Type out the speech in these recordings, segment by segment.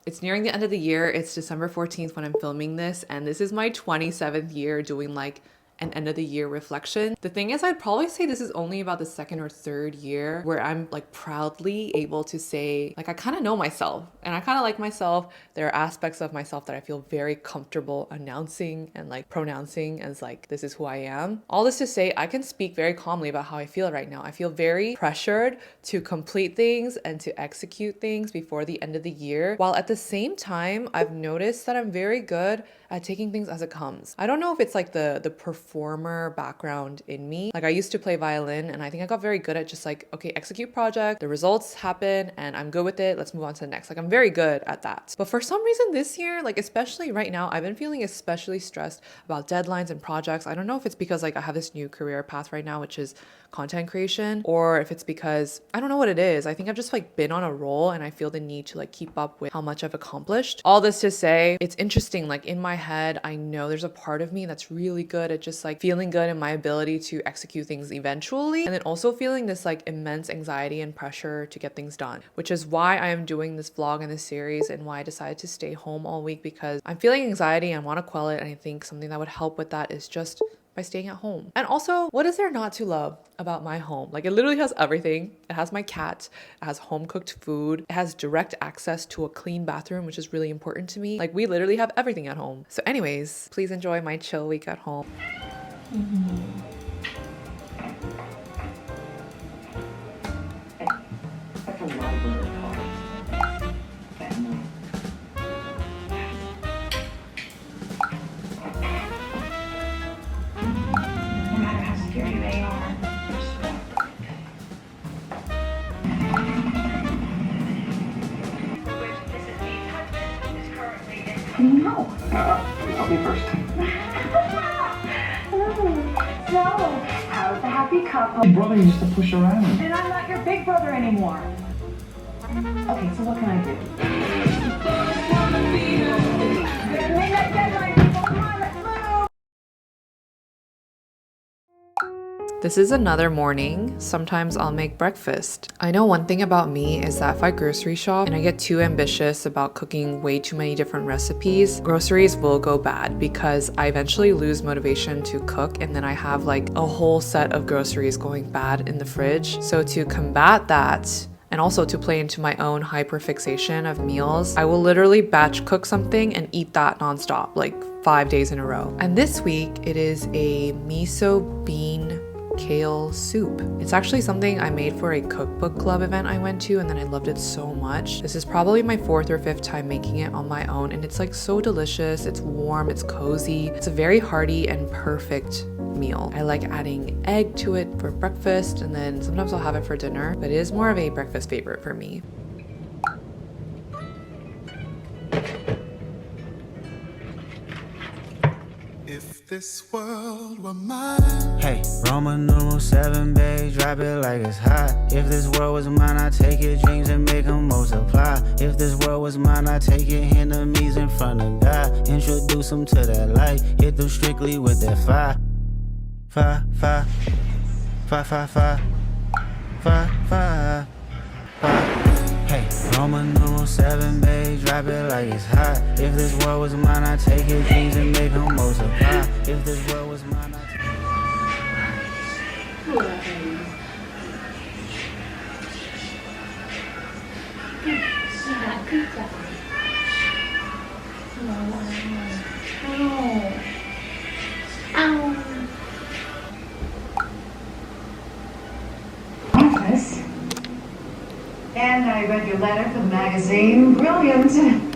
It's nearing the end of the year. It's December 14th when I'm filming this, and this is my 27th year doing like an end of the year reflection. The thing is, I'd probably say this is only about the second or third year where I'm like proudly able to say, like, I kind of know myself and I kind of like myself. There are aspects of myself that I feel very comfortable announcing and like pronouncing as like, this is who I am. All this to say, I can speak very calmly about how I feel right now. I feel very pressured to complete things and to execute things before the end of the year, while at the same time, I've noticed that I'm very good at taking things as it comes. I don't know if it's like the performer background in me. Like, I used to play violin and I think I got very good at just like, okay, execute project, the results happen and I'm good with it. Let's move on to the next. Like, I'm very good at that. But for some reason this year, like especially right now, I've been feeling especially stressed about deadlines and projects. I don't know if it's because like I have this new career path right now, which is content creation, or if it's because I don't know what it is. I think I've just like been on a roll and I feel the need to like keep up with how much I've accomplished. All this to say, it's interesting, like in my head, I know there's a part of me that's really good at just like feeling good in my ability to execute things eventually, and then also feeling this like immense anxiety and pressure to get things done, which is why I am doing this vlog and this series and why I decided to stay home all week, because I'm feeling anxiety and want to quell it. And I think something that would help with that is just by staying at home. And also, what is there not to love about my home? Like, it literally has everything. It has my cat, it has home cooked food, it has direct access to a clean bathroom, which is really important to me. Like, we literally have everything at home. So anyways, please enjoy my chill week at home. Like a library card. No matter how scary they are, they're still birthday. Which Mrs. B's husband is currently in. How do you know? Help me first. So, how's the happy couple? Big brother used to push around. And I'm not your big brother anymore. Okay, so what can I do? Midnight deadline, people. Come on, let's move. This is another morning. Sometimes I'll make breakfast. I know one thing about me is that if I grocery shop and I get too ambitious about cooking way too many different recipes, groceries will go bad because I eventually lose motivation to cook, and then I have like a whole set of groceries going bad in the fridge. So to combat that, and also to play into my own hyperfixation of meals, I will literally batch cook something and eat that nonstop, like 5 days in a row. And this week it is a miso bean kale soup. It's actually something I made for a cookbook club event I went to, and then I loved it so much. This is probably my 4th or 5th time making it on my own, and it's like so delicious. It's warm, it's cozy. It's a very hearty and perfect meal. I like adding egg to it for breakfast, and then sometimes I'll have it for dinner, but it is more of a breakfast favorite for me. If this world were mine. Hey, Roman numeral 7, babe, drop it like it's hot. If this world was mine, I'd take your dreams and make them multiply. If this world was mine, I'd take your enemies in front of God. Introduce them to that light, hit them strictly with that fire. Fire, fire, fire, fire, fire, fire, fire, fire. Hey, Roman numeral 7, babe, drop it like it's hot. If this world was mine, I'd take your dreams and make them multiply. If this world was mine, I'd take... Yeah, good job. Ow. Office. And I read your letter for the magazine. Brilliant.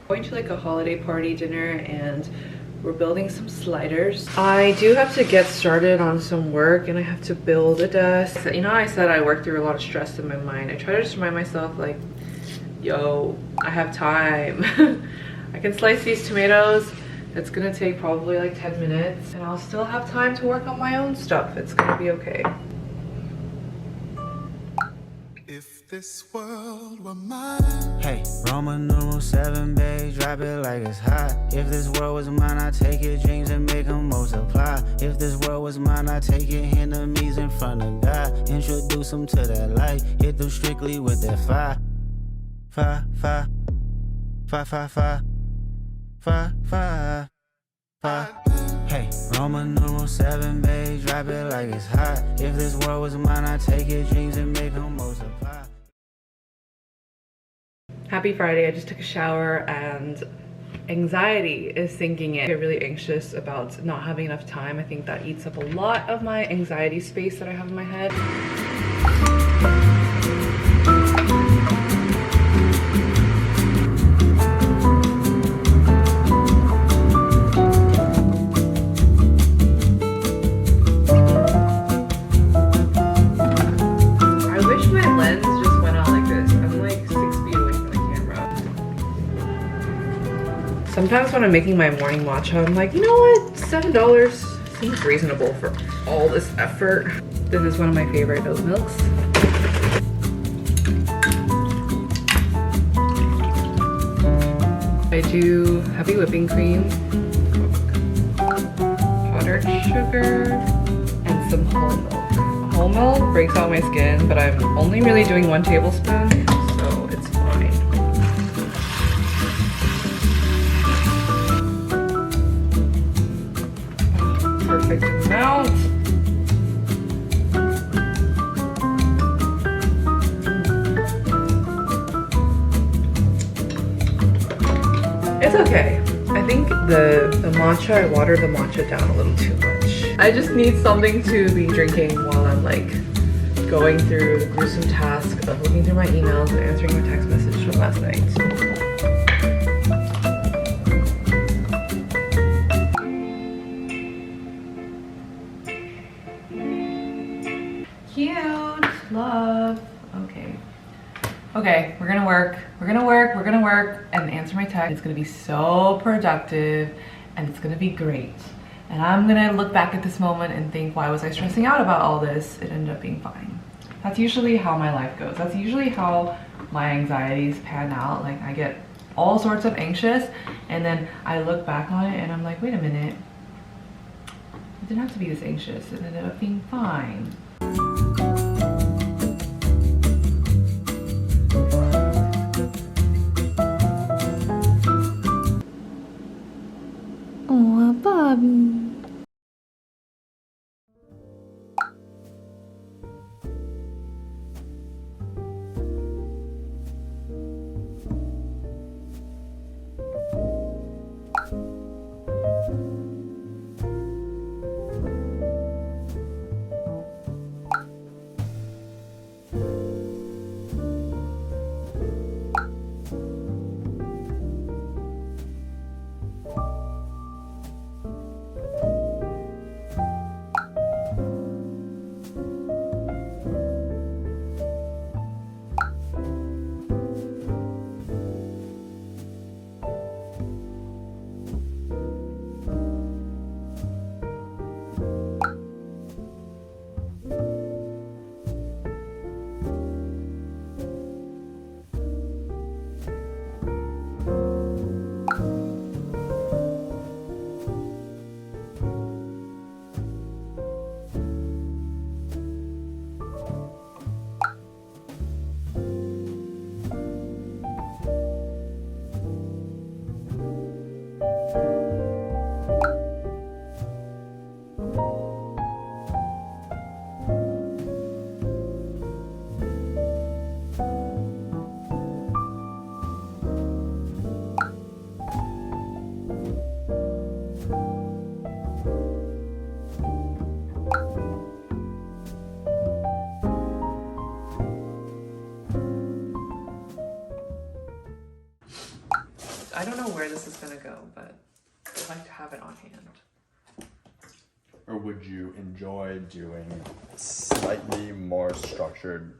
Going to like a holiday party dinner and we're building some sliders. I do have to get started on some work and I have to build a desk. You know, I said I work through a lot of stress in my mind. I try to just remind myself like, yo, I have time. I can slice these tomatoes. It's gonna take probably like 10 minutes and I'll still have time to work on my own stuff. It's gonna be okay. If this world were mine. Hey, Roman numeral 7, babe, drop it like it's hot. If this world was mine, I'd take your dreams and make them multiply. If this world was mine, I'd take your enemies in front of God. Introduce them to that light, hit them strictly with that fire. Fire, fire, fire, fire, fire, fire, fire, fire. Hey, Roman numeral 7, babe, drop it like it's hot. If this world was mine, I'd take your dreams and make them multiply. Happy Friday. I just took a shower and anxiety is sinking in. I get really anxious about not having enough time. I think that eats up a lot of my anxiety space that I have in my head. Sometimes when I'm making my morning matcha, I'm like, you know what? $7 seems reasonable for all this effort. This is one of my favorite oat milks. I do heavy whipping cream, powdered sugar, and some whole milk. Whole milk breaks out my skin, but I'm only really doing 1 tablespoon, so it's fine. Perfect amount. It's okay. I think the matcha, I watered the matcha down a little too much. I just need something to be drinking while I'm like going through the gruesome task of looking through my emails and answering my text message from last night. Cute, love. Okay, we're gonna work, and answer my text. It's gonna be so productive, and it's gonna be great. And I'm gonna look back at this moment and think, why was I stressing out about all this? It ended up being fine. That's usually how my life goes. That's usually how my anxieties pan out. Like, I get all sorts of anxious, and then I look back on it, and I'm like, wait a minute. It didn't have to be this anxious. It ended up being fine. Oh, Bobby. I don't know where this is gonna go, but I'd like to have it on hand. Or would you enjoy doing slightly more structured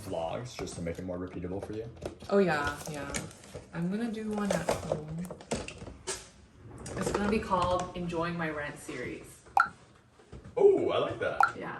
vlogs just to make it more repeatable for you? Oh yeah, yeah. I'm gonna do one at home. It's gonna be called Enjoying My Rent series. Oh, I like that. Yeah.